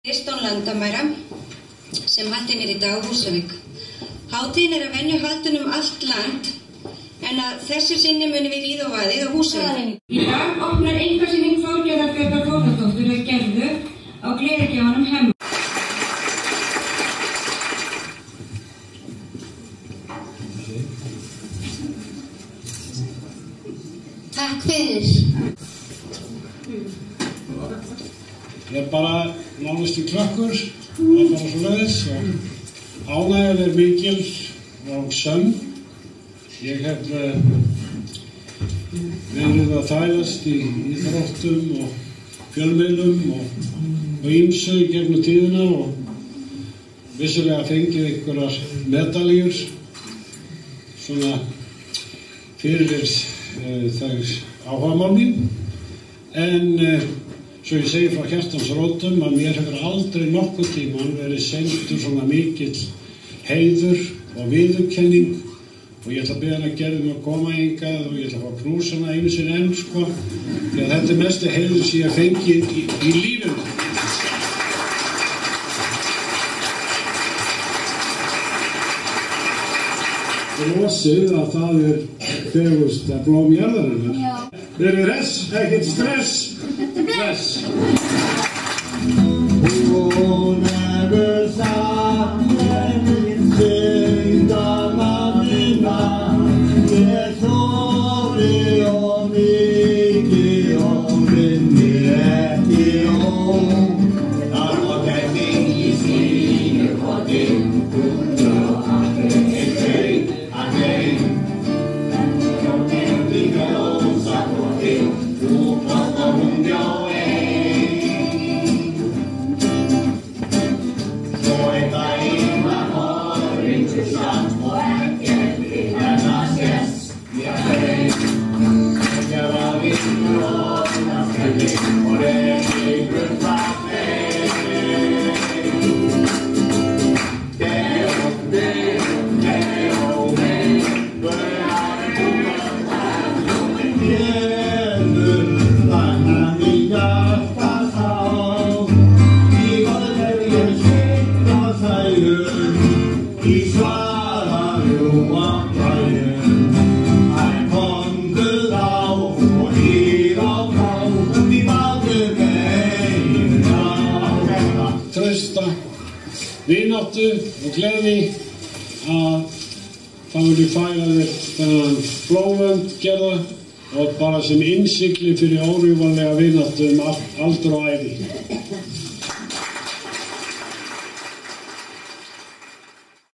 Kristján Landamæra sem haldin í dag á Húsavík. Hátíðin að venju haldin allt land en að þessu sinni munum við ríða á vaðið á Húsavík. Í dag opnar einkasýning Þorgerðar Bjargar Þórðardóttur að Gerðu á Gleðigjafanum Hemma. Takk fyrir. Ég bara nánustu klökkur, það bara svoleiðis og ánægjan mikil og sönn. Ég hef verið að þvælast í íþróttum og fjölmiðlum og ýmsu í gegnum tíðina og vissulega fengið einhverjar medaljur svona fyrir þær áhugamál mín. En svo ég segi frá hjartans rótum að mér hefur aldrei nokkuð tíman verið sendur svona mikill heiður og viðurkenning og ég ætla að biðja hana Gerðu að koma hingað og ég ætla að fá knúsa hana einu sinni enn sko því að þetta mesti heiður sem ég fengið í lífinu. Brosið að það fegursta blóm jarðarinnar. Verið hress, ekkert stress. Hún hefur samið syndana mína, ég þori og mikið og minni ekki það var þetta í sínu kvoti, og að heim, líka lósa kvoti, og plata hún bjá trausta, vináttu og gleði að það vil ég færa þér þennan flóvönd Gerða og bara sem innsigli fyrir órjúfanlega vináttu aldur og ævi.